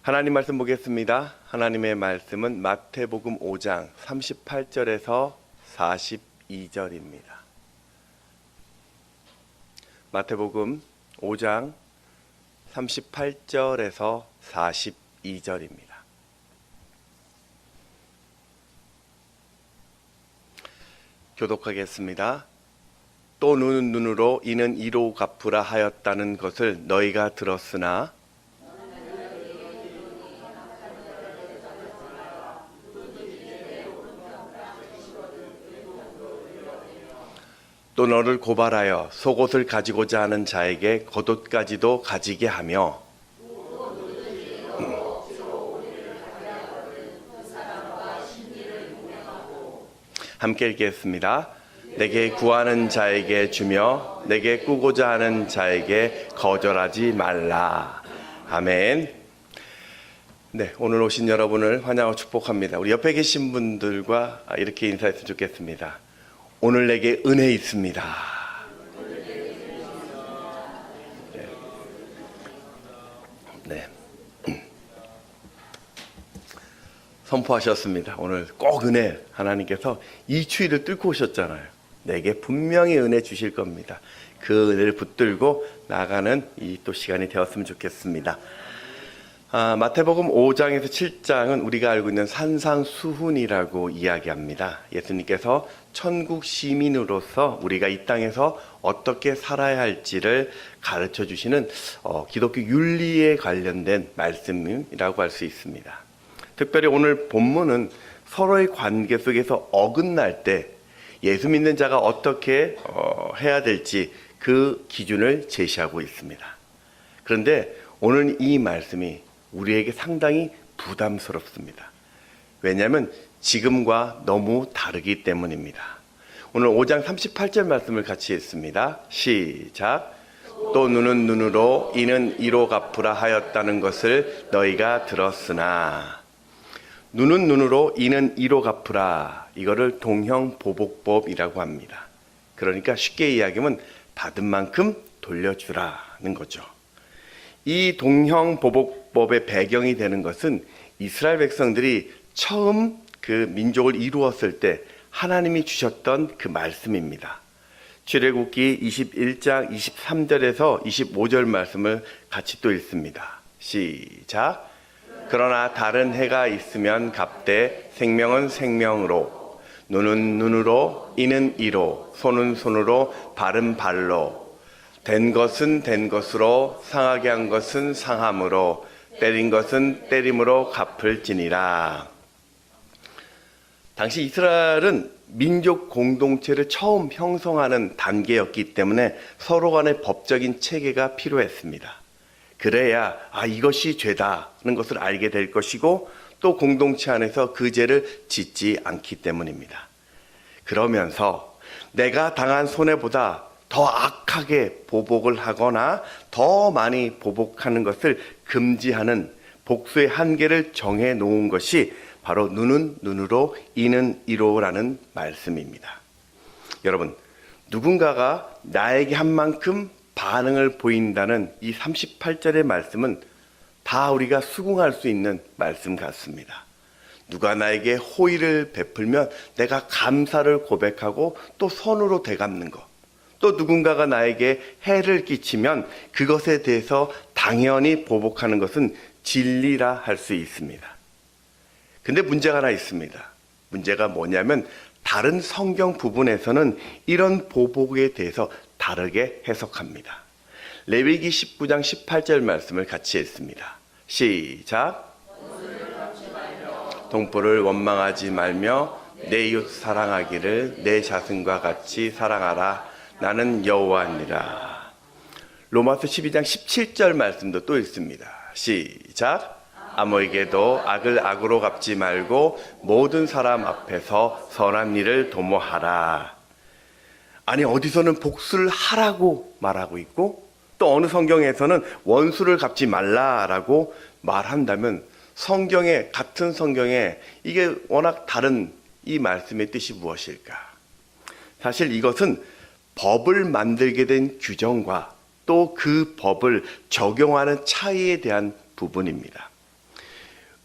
하나님 말씀 보겠습니다. 하나님의 말씀은 마태복음 5장 38절에서 42절입니다. 마태복음 5장 38절에서 42절입니다. 교독하겠습니다. 또 눈은 눈으로 이는 이로 갚으라 하였다는 것을 너희가 들었으나 또 너를 고발하여 속옷을 가지고자 하는 자에게 겉옷까지도 가지게 하며 함께 읽겠습니다. 내게 구하는 자에게 주며 내게 꾸고자 하는 자에게 거절하지 말라. 아멘. 네, 오늘 오신 여러분을 환영하고 축복합니다. 우리 옆에 계신 분들과 이렇게 인사했으면 좋겠습니다. 오늘 내게 은혜 있습니다. 네. 선포하셨습니다. 오늘 꼭 은혜, 하나님께서 이 추위를 뚫고 오셨잖아요. 내게 분명히 은혜 주실 겁니다. 그 은혜를 붙들고 나가는 이 또 시간이 되었으면 좋겠습니다. 마태복음 5장에서 7장은 우리가 알고 있는 산상수훈이라고 이야기합니다. 예수님께서 천국 시민으로서 우리가 이 땅에서 어떻게 살아야 할지를 가르쳐 주시는 기독교 윤리에 관련된 말씀이라고 할 수 있습니다. 특별히 오늘 본문은 서로의 관계 속에서 어긋날 때 예수 믿는 자가 어떻게 해야 될지 그 기준을 제시하고 있습니다. 그런데 오늘 이 말씀이 우리에게 상당히 부담스럽습니다. 왜냐하면 지금과 너무 다르기 때문입니다. 오늘 5장 38절 말씀을 같이 읽습니다. 시작. 또 눈은 눈으로 이는 이로 갚으라 하였다는 것을 너희가 들었으나 눈은 눈으로 이는 이로 갚으라, 이거를 동형보복법이라고 합니다. 그러니까 쉽게 이야기하면 받은 만큼 돌려주라는 거죠. 이 동형보복법의 배경이 되는 것은 이스라엘 백성들이 처음 그 민족을 이루었을 때 하나님이 주셨던 그 말씀입니다. 출애굽기 21장 23절에서 25절 말씀을 같이 또 읽습니다. 시작. 그러나 다른 해가 있으면 갚되 생명은 생명으로, 눈은 눈으로, 이는 이로, 손은 손으로, 발은 발로, 된 것은 된 것으로, 상하게 한 것은 상함으로, 때린 것은 때림으로 갚을지니라. 당시 이스라엘은 민족 공동체를 처음 형성하는 단계였기 때문에 서로 간의 법적인 체계가 필요했습니다. 그래야 이것이 죄다는 것을 알게 될 것이고 또 공동체 안에서 그 죄를 짓지 않기 때문입니다. 그러면서 내가 당한 손해보다 더 악하게 보복을 하거나 더 많이 보복하는 것을 금지하는 복수의 한계를 정해 놓은 것이 바로 눈은 눈으로 이는 이로라는 말씀입니다. 여러분, 누군가가 나에게 한 만큼 반응을 보인다는 이 38절의 말씀은 다 우리가 수긍할 수 있는 말씀 같습니다. 누가 나에게 호의를 베풀면 내가 감사를 고백하고 또 선으로 되갚는 것, 또 누군가가 나에게 해를 끼치면 그것에 대해서 당연히 보복하는 것은 진리라 할 수 있습니다. 근데 문제가 하나 있습니다. 문제가 뭐냐면 다른 성경 부분에서는 이런 보복에 대해서 다르게 해석합니다. 레위기 19장 18절 말씀을 같이 읽습니다. 시작. 동포를 원망하지 말며 내 이웃 사랑하기를 내 자신과 같이 사랑하라. 나는 여호와니라. 로마서 12장 17절 말씀도 또 읽습니다. 시작. 아무에게도 악을 악으로 갚지 말고 모든 사람 앞에서 선한 일을 도모하라. 아니, 어디서는 복수를 하라고 말하고 있고 또 어느 성경에서는 원수를 갚지 말라라고 말한다면 같은 성경에 이게 워낙 다른 이 말씀의 뜻이 무엇일까? 사실 이것은 법을 만들게 된 규정과 또 그 법을 적용하는 차이에 대한 부분입니다.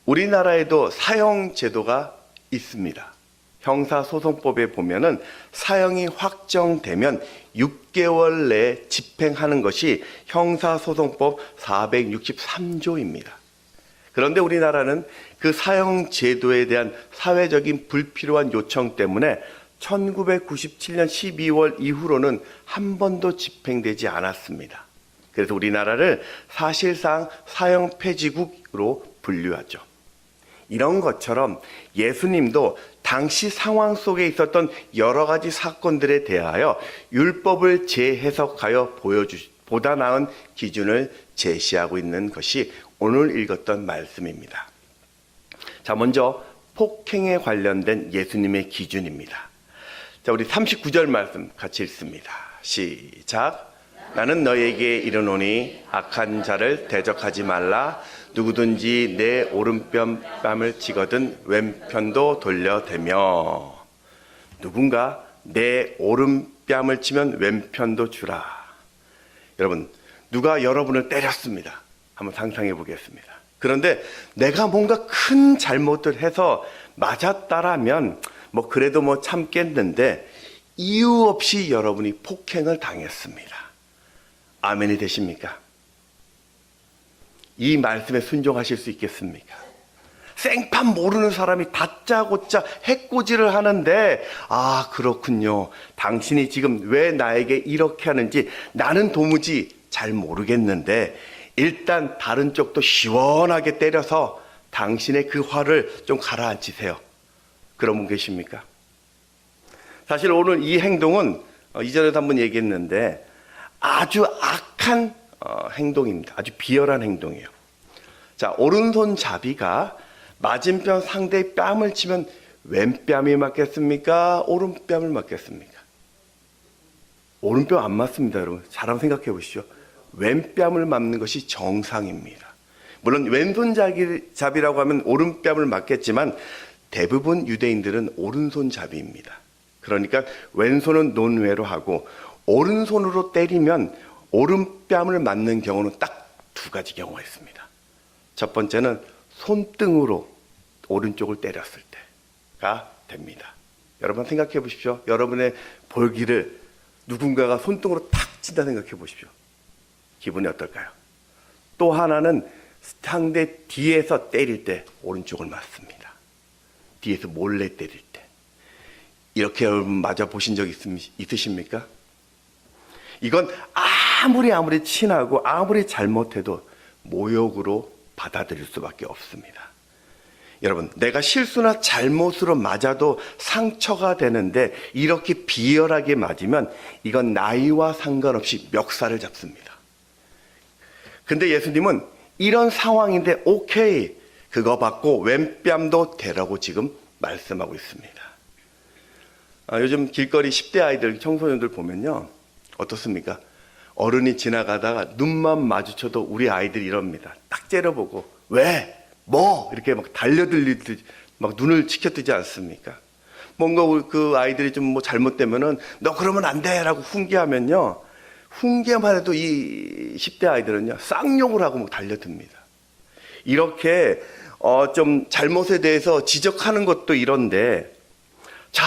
우리나라에도 사형 제도가 있습니다. 형사소송법에 보면은 사형이 확정되면 6개월 내에 집행하는 것이 형사소송법 463조입니다. 그런데 우리나라는 그 사형 제도에 대한 사회적인 불필요한 요청 때문에 1997년 12월 이후로는 한 번도 집행되지 않았습니다. 그래서 우리나라를 사실상 사형 폐지국으로 분류하죠. 이런 것처럼 예수님도 당시 상황 속에 있었던 여러 가지 사건들에 대하여 율법을 재해석하여 보다 나은 기준을 제시하고 있는 것이 오늘 읽었던 말씀입니다. 자, 먼저 폭행에 관련된 예수님의 기준입니다. 자, 우리 39절 말씀 같이 읽습니다. 시작. 나는 너에게 이르노니 악한 자를 대적하지 말라. 누구든지 내 오른뺨을 치거든 왼편도 돌려대며. 누군가 내 오른뺨을 치면 왼편도 주라. 여러분, 누가 여러분을 때렸습니다. 한번 상상해 보겠습니다. 그런데 내가 뭔가 큰 잘못을 해서 맞았다라면 그래도 참겠는데 이유 없이 여러분이 폭행을 당했습니다. 아멘이 되십니까? 이 말씀에 순종하실 수 있겠습니까? 생판 모르는 사람이 다짜고짜 해코지를 하는데, 아, 그렇군요. 당신이 지금 왜 나에게 이렇게 하는지 나는 도무지 잘 모르겠는데 일단 다른 쪽도 시원하게 때려서 당신의 그 화를 좀 가라앉히세요. 그런 분 계십니까? 사실 오늘 이 행동은 이전에도 한번 얘기했는데 아주 악한 행동입니다. 아주 비열한 행동이에요. 자, 오른손 자비가 맞은편 상대의 뺨을 치면 왼뺨이 맞겠습니까? 오른뺨을 맞겠습니까? 오른뺨 안 맞습니다, 여러분. 잘 한번 생각해 보시죠. 왼뺨을 맞는 것이 정상입니다. 물론 왼손 자비라고 하면 오른뺨을 맞겠지만 대부분 유대인들은 오른손 자비입니다. 그러니까 왼손은 논외로 하고 오른손으로 때리면 오른뺨을 맞는 경우는 딱 두 가지 경우가 있습니다. 첫 번째는 손등으로 오른쪽을 때렸을 때가 됩니다. 여러분 생각해 보십시오. 여러분의 볼기를 누군가가 손등으로 탁 친다 생각해 보십시오. 기분이 어떨까요? 또 하나는 상대 뒤에서 때릴 때 오른쪽을 맞습니다. 뒤에서 몰래 때릴 때. 이렇게 여러분 맞아 보신 적 있으십니까? 이건 아무리 친하고 아무리 잘못해도 모욕으로 받아들일 수밖에 없습니다. 여러분, 내가 실수나 잘못으로 맞아도 상처가 되는데 이렇게 비열하게 맞으면 이건 나이와 상관없이 멱살을 잡습니다. 근데 예수님은 이런 상황인데 오케이, 그거 받고 왼뺨도 대라고 지금 말씀하고 있습니다. 요즘 길거리 10대 아이들, 청소년들 보면요, 어떻습니까? 어른이 지나가다가 눈만 마주쳐도 우리 아이들이 이럽니다. 딱 째려보고 왜? 뭐? 이렇게 막 달려들리듯 막 눈을 치켜뜨지 않습니까? 뭔가 그 아이들이 좀 잘못되면은 너 그러면 안 돼! 라고 훈계하면요, 훈계만 해도 이 10대 아이들은요, 쌍욕을 하고 막 달려듭니다. 이렇게 좀 잘못에 대해서 지적하는 것도 이런데, 자,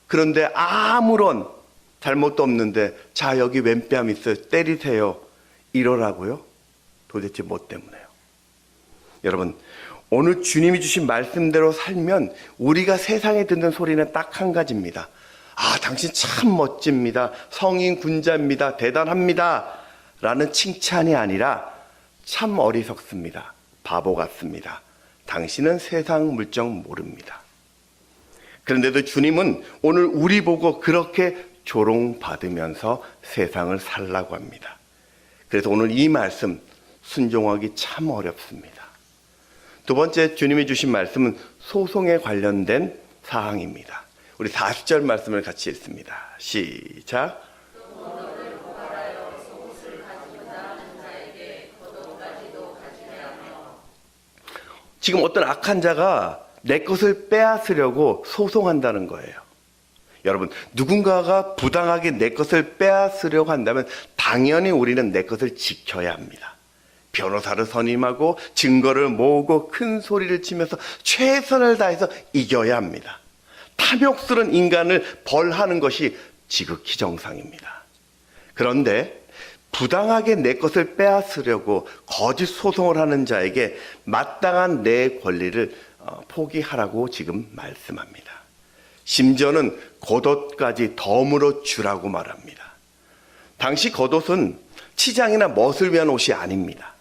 그런데 아무런 잘못도 없는데, 자, 여기 왼뺨 있어요. 때리세요. 이러라고요? 도대체 뭐 때문에요? 여러분, 오늘 주님이 주신 말씀대로 살면 우리가 세상에 듣는 소리는 딱 한 가지입니다. 아, 당신 참 멋집니다. 성인 군자입니다. 대단합니다. 라는 칭찬이 아니라 참 어리석습니다. 바보 같습니다. 당신은 세상 물정 모릅니다. 그런데도 주님은 오늘 우리 보고 그렇게 조롱받으면서 세상을 살라고 합니다. 그래서 오늘 이 말씀 순종하기 참 어렵습니다. 두 번째 주님이 주신 말씀은 소송에 관련된 사항입니다. 우리 40절 말씀을 같이 읽습니다. 시작. 지금 어떤 악한 자가 내 것을 빼앗으려고 소송한다는 거예요. 여러분, 누군가가 부당하게 내 것을 빼앗으려고 한다면 당연히 우리는 내 것을 지켜야 합니다. 변호사를 선임하고 증거를 모으고 큰 소리를 치면서 최선을 다해서 이겨야 합니다. 탐욕스러운 인간을 벌하는 것이 지극히 정상입니다. 그런데 부당하게 내 것을 빼앗으려고 거짓 소송을 하는 자에게 마땅한 내 권리를 포기하라고 지금 말씀합니다. 심지어는 겉옷까지 덤으로 주라고 말합니다. 당시 겉옷은 치장이나 멋을 위한 옷이 아닙니다.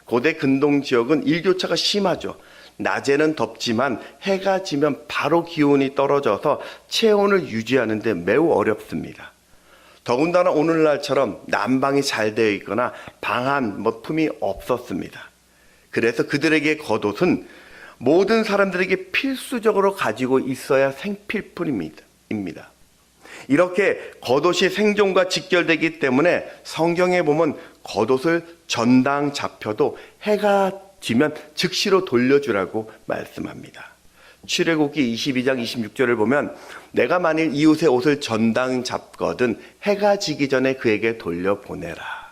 고대 근동 지역은 일교차가 심하죠. 낮에는 덥지만 해가 지면 바로 기온이 떨어져서 체온을 유지하는 데 매우 어렵습니다. 더군다나 오늘날처럼 난방이 잘 되어 있거나 방한 품이 없었습니다. 그래서 그들에게 겉옷은 모든 사람들에게 필수적으로 가지고 있어야 생필품입니다. 이렇게 겉옷이 생존과 직결되기 때문에 성경에 보면 겉옷을 전당 잡혀도 해가 지면 즉시로 돌려주라고 말씀합니다. 출애굽기 22장 26절을 보면 내가 만일 이웃의 옷을 전당 잡거든 해가 지기 전에 그에게 돌려보내라.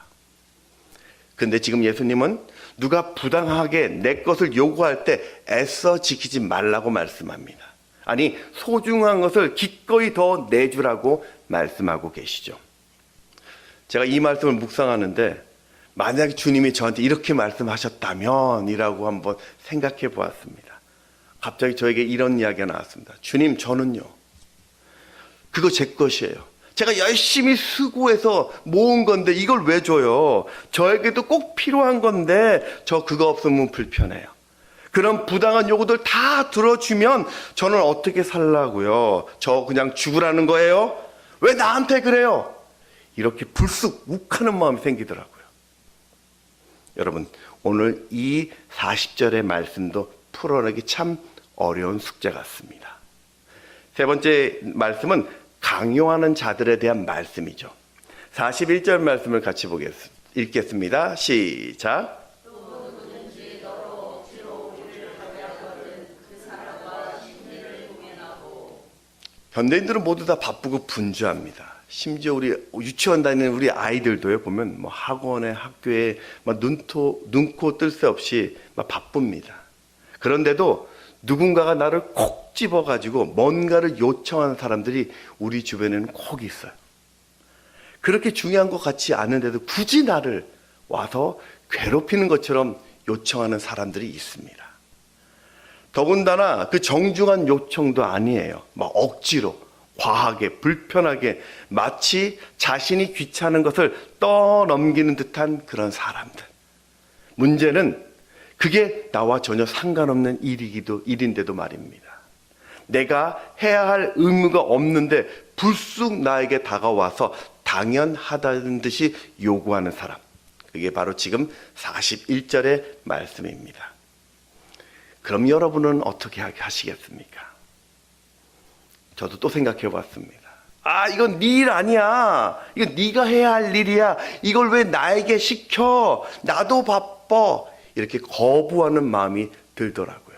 근데 지금 예수님은 누가 부당하게 내 것을 요구할 때 애써 지키지 말라고 말씀합니다. 아니, 소중한 것을 기꺼이 더 내주라고 말씀하고 계시죠. 제가 이 말씀을 묵상하는데 만약에 주님이 저한테 이렇게 말씀하셨다면 이라고 한번 생각해 보았습니다. 갑자기 저에게 이런 이야기가 나왔습니다. 주님, 저는요, 그거 제 것이에요. 제가 열심히 수고해서 모은 건데 이걸 왜 줘요? 저에게도 꼭 필요한 건데 저 그거 없으면 불편해요. 그런 부당한 요구들 다 들어주면 저는 어떻게 살라고요? 저 그냥 죽으라는 거예요? 왜 나한테 그래요? 이렇게 불쑥 욱하는 마음이 생기더라고요. 여러분, 오늘 이 40절의 말씀도 풀어내기 참 어려운 숙제 같습니다. 세 번째 말씀은 강요하는 자들에 대한 말씀이죠. 41절 말씀을 같이 읽겠습니다. 시작. 현대인들은 모두 다 바쁘고 분주합니다. 심지어 우리 유치원 다니는 우리 아이들도요, 보면 학원에 학교에 눈코 뜰 새 없이 바쁩니다. 그런데도 누군가가 나를 콕 집어가지고 뭔가를 요청하는 사람들이 우리 주변에는 콕 있어요. 그렇게 중요한 것 같지 않은데도 굳이 나를 와서 괴롭히는 것처럼 요청하는 사람들이 있습니다. 더군다나 그 정중한 요청도 아니에요. 억지로, 과하게, 불편하게, 마치 자신이 귀찮은 것을 떠넘기는 듯한 그런 사람들. 문제는 그게 나와 전혀 상관없는 일인데도 말입니다. 내가 해야 할 의무가 없는데 불쑥 나에게 다가와서 당연하다는 듯이 요구하는 사람. 그게 바로 지금 41절의 말씀입니다. 그럼 여러분은 어떻게 하시겠습니까? 저도 또 생각해 봤습니다. 이건 네 일 아니야. 이건 네가 해야 할 일이야. 이걸 왜 나에게 시켜? 나도 바빠. 이렇게 거부하는 마음이 들더라고요.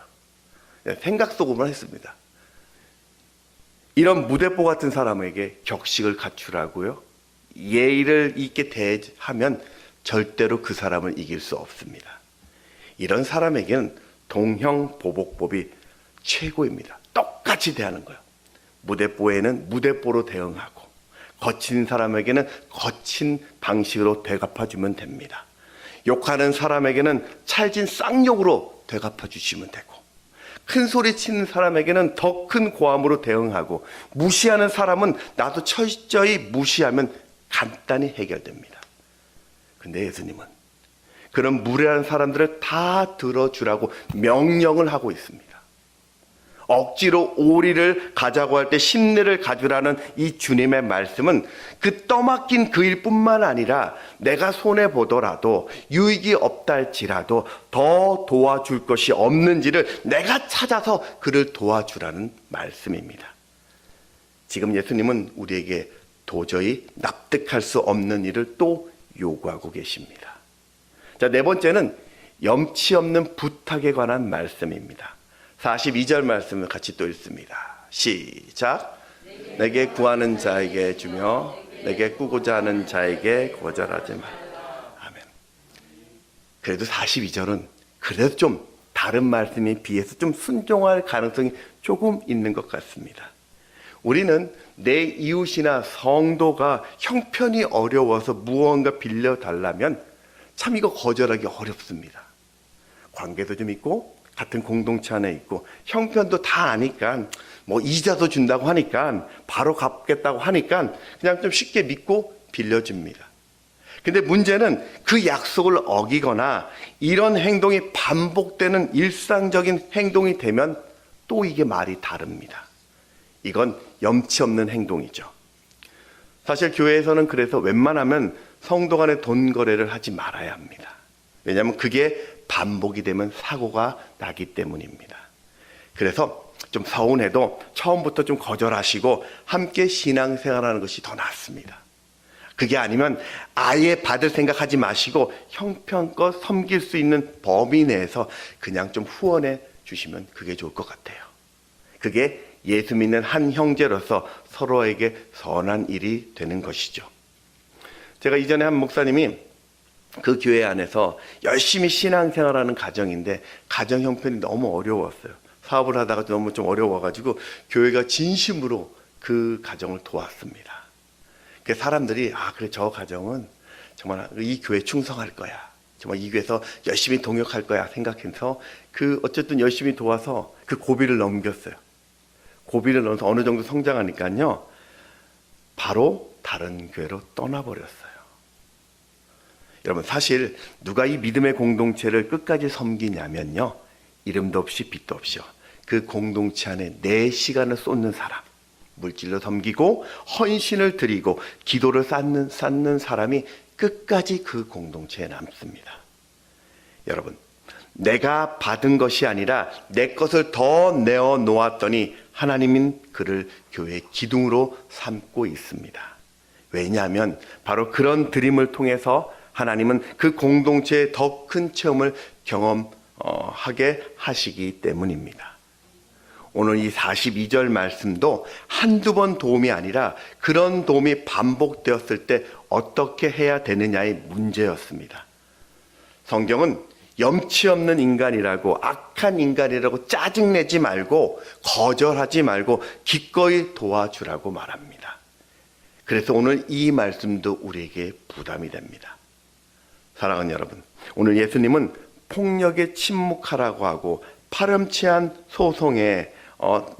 생각 속으로만 했습니다. 이런 무대뽀 같은 사람에게 격식을 갖추라고요? 예의를 있게 대하면 절대로 그 사람을 이길 수 없습니다. 이런 사람에게는 동형보복법이 최고입니다. 똑같이 대하는 거예요. 무대뽀에는 무대뽀로 대응하고 거친 사람에게는 거친 방식으로 되갚아주면 됩니다. 욕하는 사람에게는 찰진 쌍욕으로 되갚아주시면 되고, 큰 소리 치는 사람에게는 더 큰 고함으로 대응하고, 무시하는 사람은 나도 철저히 무시하면 간단히 해결됩니다. 근데 예수님은 그런 무례한 사람들을 다 들어주라고 명령을 하고 있습니다. 억지로 오리를 가자고 할 때 심리를 가주라는 이 주님의 말씀은 그 떠맡긴 그 일뿐만 아니라 내가 손해보더라도 유익이 없다 할지라도 더 도와줄 것이 없는지를 내가 찾아서 그를 도와주라는 말씀입니다. 지금 예수님은 우리에게 도저히 납득할 수 없는 일을 또 요구하고 계십니다. 자, 네 번째는 염치 없는 부탁에 관한 말씀입니다. 42절 말씀을 같이 또 읽습니다. 시작. 내게 구하는 자에게 주며 내게 꾸고자 하는 자에게 거절하지 말라. 아멘. 그래도 42절은 그래도 좀 다른 말씀에 비해서 좀 순종할 가능성이 조금 있는 것 같습니다. 우리는 내 이웃이나 성도가 형편이 어려워서 무언가 빌려달라면 참 이거 거절하기 어렵습니다. 관계도 좀 있고 같은 공동체 안에 있고 형편도 다 아니까 뭐 이자도 준다고 하니까 바로 갚겠다고 하니까 그냥 좀 쉽게 믿고 빌려줍니다. 근데 문제는 그 약속을 어기거나 이런 행동이 반복되는 일상적인 행동이 되면 또 이게 말이 다릅니다. 이건 염치 없는 행동이죠. 사실 교회에서는 그래서 웬만하면 성도 간의 돈 거래를 하지 말아야 합니다. 왜냐하면 그게 반복이 되면 사고가 나기 때문입니다. 그래서 좀 서운해도 처음부터 좀 거절하시고 함께 신앙생활하는 것이 더 낫습니다. 그게 아니면 아예 받을 생각하지 마시고 형편껏 섬길 수 있는 범위 내에서 그냥 좀 후원해 주시면 그게 좋을 것 같아요. 그게 예수 믿는 한 형제로서 서로에게 선한 일이 되는 것이죠. 제가 이전에 한 목사님이 그 교회 안에서 열심히 신앙생활하는 가정인데 가정 형편이 너무 어려웠어요. 사업을 하다가 너무 좀 어려워가지고 교회가 진심으로 그 가정을 도왔습니다. 그 사람들이 그래 저 가정은 정말 이 교회 충성할 거야. 정말 이 교회에서 열심히 동역할 거야 생각해서 어쨌든 열심히 도와서 그 고비를 넘겼어요. 고비를 넘어서 어느 정도 성장하니까요. 바로 다른 교회로 떠나버렸어요. 여러분 사실 누가 이 믿음의 공동체를 끝까지 섬기냐면요. 이름도 없이 빛도 없이요. 그 공동체 안에 내 시간을 쏟는 사람, 물질로 섬기고 헌신을 드리고 기도를 쌓는 사람이 끝까지 그 공동체에 남습니다. 여러분 내가 받은 것이 아니라 내 것을 더 내어 놓았더니 하나님은 그를 교회의 기둥으로 삼고 있습니다. 왜냐하면 바로 그런 드림을 통해서 하나님은 그 공동체의 더 큰 체험을 경험하게 하시기 때문입니다. 오늘 이 42절 말씀도 한두 번 도움이 아니라 그런 도움이 반복되었을 때 어떻게 해야 되느냐의 문제였습니다. 성경은 염치 없는 인간이라고 악한 인간이라고 짜증내지 말고 거절하지 말고 기꺼이 도와주라고 말합니다. 그래서 오늘 이 말씀도 우리에게 부담이 됩니다. 사랑하는 여러분, 오늘 예수님은 폭력에 침묵하라고 하고 파렴치한 소송에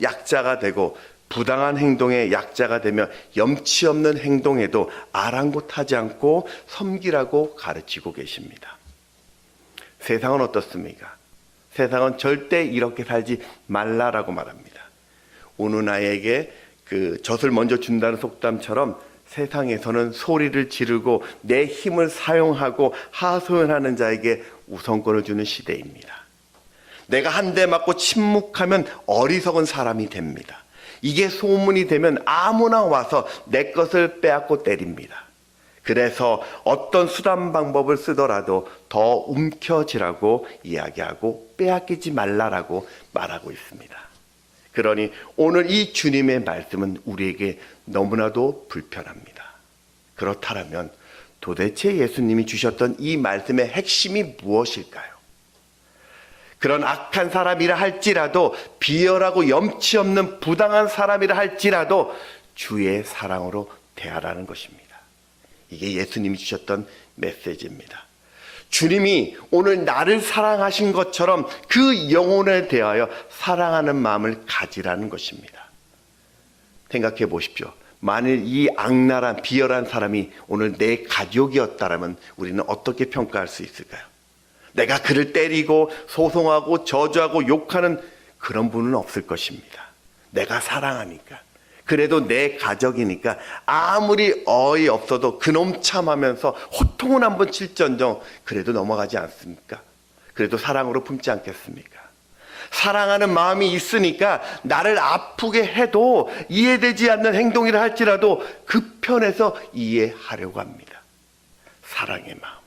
약자가 되고 부당한 행동에 약자가 되며 염치 없는 행동에도 아랑곳하지 않고 섬기라고 가르치고 계십니다. 세상은 어떻습니까? 세상은 절대 이렇게 살지 말라라고 말합니다. 어느 나에게 젖을 먼저 준다는 속담처럼 세상에서는 소리를 지르고 내 힘을 사용하고 하소연하는 자에게 우선권을 주는 시대입니다. 내가 한 대 맞고 침묵하면 어리석은 사람이 됩니다. 이게 소문이 되면 아무나 와서 내 것을 빼앗고 때립니다. 그래서 어떤 수단 방법을 쓰더라도 더 움켜쥐라고 이야기하고 빼앗기지 말라라고 말하고 있습니다. 그러니 오늘 이 주님의 말씀은 우리에게 너무나도 불편합니다. 그렇다면 도대체 예수님이 주셨던 이 말씀의 핵심이 무엇일까요? 그런 악한 사람이라 할지라도 비열하고 염치 없는 부당한 사람이라 할지라도 주의 사랑으로 대하라는 것입니다. 이게 예수님이 주셨던 메시지입니다. 주님이 오늘 나를 사랑하신 것처럼 그 영혼에 대하여 사랑하는 마음을 가지라는 것입니다. 생각해 보십시오. 만일 이 악랄한 비열한 사람이 오늘 내 가족이었다면 우리는 어떻게 평가할 수 있을까요? 내가 그를 때리고 소송하고 저주하고 욕하는 그런 분은 없을 것입니다. 내가 사랑하니까. 그래도 내 가족이니까 아무리 어이없어도 그놈 참하면서 호통은 한번 칠전정 그래도 넘어가지 않습니까? 그래도 사랑으로 품지 않겠습니까? 사랑하는 마음이 있으니까 나를 아프게 해도 이해되지 않는 행동이라 할지라도 그 편에서 이해하려고 합니다. 사랑의 마음.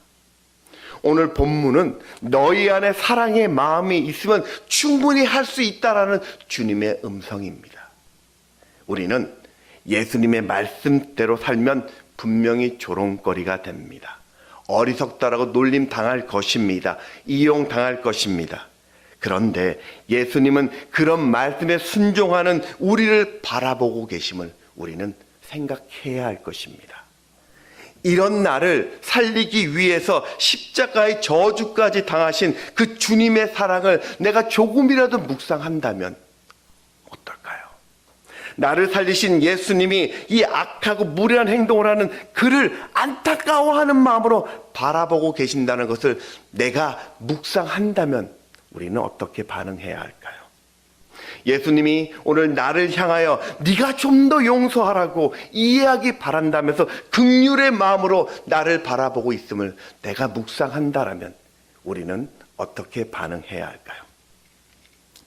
오늘 본문은 너희 안에 사랑의 마음이 있으면 충분히 할 수 있다라는 주님의 음성입니다. 우리는 예수님의 말씀대로 살면 분명히 조롱거리가 됩니다. 어리석다라고 놀림 당할 것입니다. 이용당할 것입니다. 그런데 예수님은 그런 말씀에 순종하는 우리를 바라보고 계심을 우리는 생각해야 할 것입니다. 이런 나를 살리기 위해서 십자가의 저주까지 당하신 그 주님의 사랑을 내가 조금이라도 묵상한다면 어떨까요? 나를 살리신 예수님이 이 악하고 무례한 행동을 하는 그를 안타까워하는 마음으로 바라보고 계신다는 것을 내가 묵상한다면 우리는 어떻게 반응해야 할까요? 예수님이 오늘 나를 향하여 네가 좀 더 용서하라고 이해하기 바란다면서 긍휼의 마음으로 나를 바라보고 있음을 내가 묵상한다라면 우리는 어떻게 반응해야 할까요?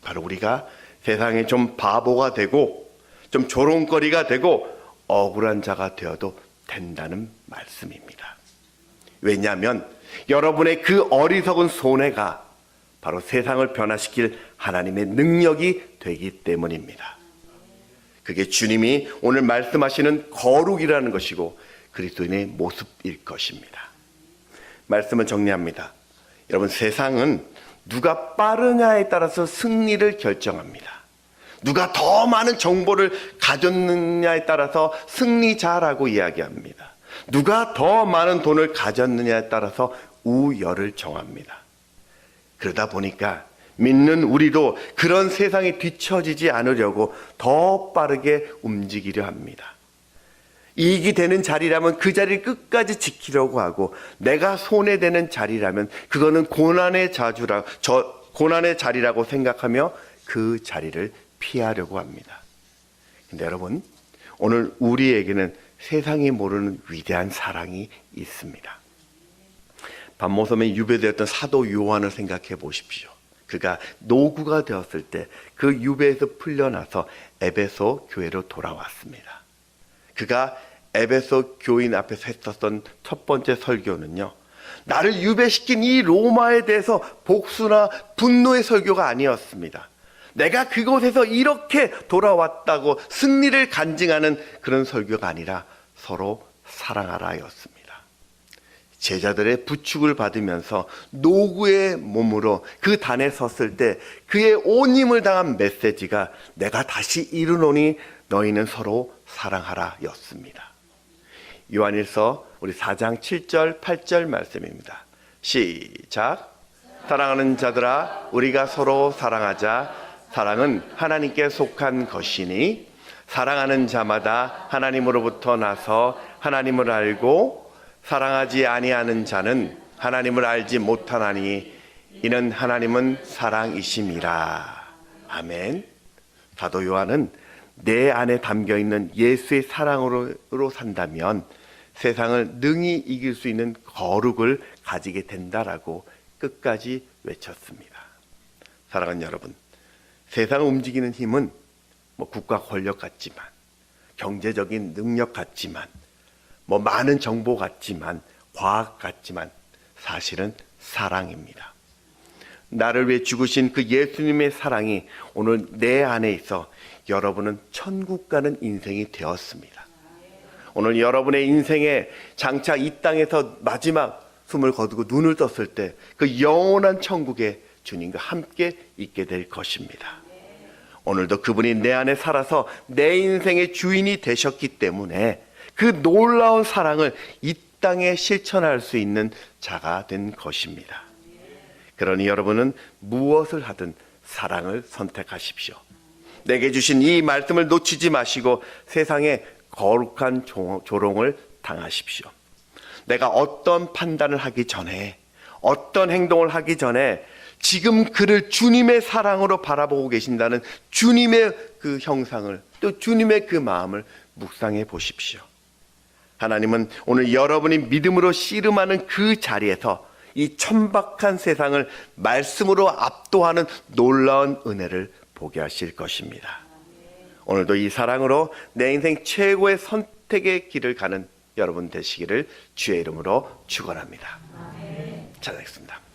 바로 우리가 세상에 좀 바보가 되고 좀 조롱거리가 되고 억울한 자가 되어도 된다는 말씀입니다. 왜냐하면 여러분의 그 어리석은 손해가 바로 세상을 변화시킬 하나님의 능력이 되기 때문입니다. 그게 주님이 오늘 말씀하시는 거룩이라는 것이고 그리스도인의 모습일 것입니다. 말씀을 정리합니다. 여러분, 세상은 누가 빠르냐에 따라서 승리를 결정합니다. 누가 더 많은 정보를 가졌느냐에 따라서 승리자라고 이야기합니다. 누가 더 많은 돈을 가졌느냐에 따라서 우열을 정합니다. 그러다 보니까 믿는 우리도 그런 세상에 뒤처지지 않으려고 더 빠르게 움직이려 합니다. 이익이 되는 자리라면 그 자리를 끝까지 지키려고 하고, 내가 손해되는 자리라면 그거는 고난의 자리라고 생각하며 그 자리를 피하려고 합니다. 근데 여러분, 오늘 우리에게는 세상이 모르는 위대한 사랑이 있습니다. 밤모섬에 유배되었던 사도 요한을 생각해 보십시오. 그가 노구가 되었을 때 그 유배에서 풀려나서 에베소 교회로 돌아왔습니다. 그가 에베소 교인 앞에서 했었던 첫 번째 설교는요, 나를 유배시킨 이 로마에 대해서 복수나 분노의 설교가 아니었습니다. 내가 그곳에서 이렇게 돌아왔다고 승리를 간증하는 그런 설교가 아니라 서로 사랑하라 였습니다. 제자들의 부축을 받으면서 노구의 몸으로 그 단에 섰을 때 그의 온 힘을 당한 메시지가 내가 다시 이르노니 너희는 서로 사랑하라 였습니다. 요한일서 우리 4장 7절 8절 말씀입니다. 시작. 사랑하는 자들아, 우리가 서로 사랑하자. 사랑은 하나님께 속한 것이니 사랑하는 자마다 하나님으로부터 나서 하나님을 알고 사랑하지 아니하는 자는 하나님을 알지 못하나니 이는 하나님은 사랑이심이라. 아멘. 사도 요한은 내 안에 담겨있는 예수의 사랑으로 산다면 세상을 능히 이길 수 있는 거룩을 가지게 된다라고 끝까지 외쳤습니다. 사랑하는 여러분, 세상을 움직이는 힘은 국가 권력 같지만, 경제적인 능력 같지만, 많은 정보 같지만, 과학 같지만 사실은 사랑입니다. 나를 위해 죽으신 그 예수님의 사랑이 오늘 내 안에 있어 여러분은 천국 가는 인생이 되었습니다. 오늘 여러분의 인생에 장차 이 땅에서 마지막 숨을 거두고 눈을 떴을 때 그 영원한 천국에 주님과 함께 있게 될 것입니다. 오늘도 그분이 내 안에 살아서 내 인생의 주인이 되셨기 때문에 그 놀라운 사랑을 이 땅에 실천할 수 있는 자가 된 것입니다. 그러니 여러분은 무엇을 하든 사랑을 선택하십시오. 내게 주신 이 말씀을 놓치지 마시고 세상에 거룩한 조롱을 당하십시오. 내가 어떤 판단을 하기 전에, 어떤 행동을 하기 전에 지금 그를 주님의 사랑으로 바라보고 계신다는 주님의 그 형상을, 또 주님의 그 마음을 묵상해 보십시오. 하나님은 오늘 여러분이 믿음으로 씨름하는 그 자리에서 이 천박한 세상을 말씀으로 압도하는 놀라운 은혜를 보게 하실 것입니다. 오늘도 이 사랑으로 내 인생 최고의 선택의 길을 가는 여러분 되시기를 주의 이름으로 축원합니다. 찬양하겠습니다.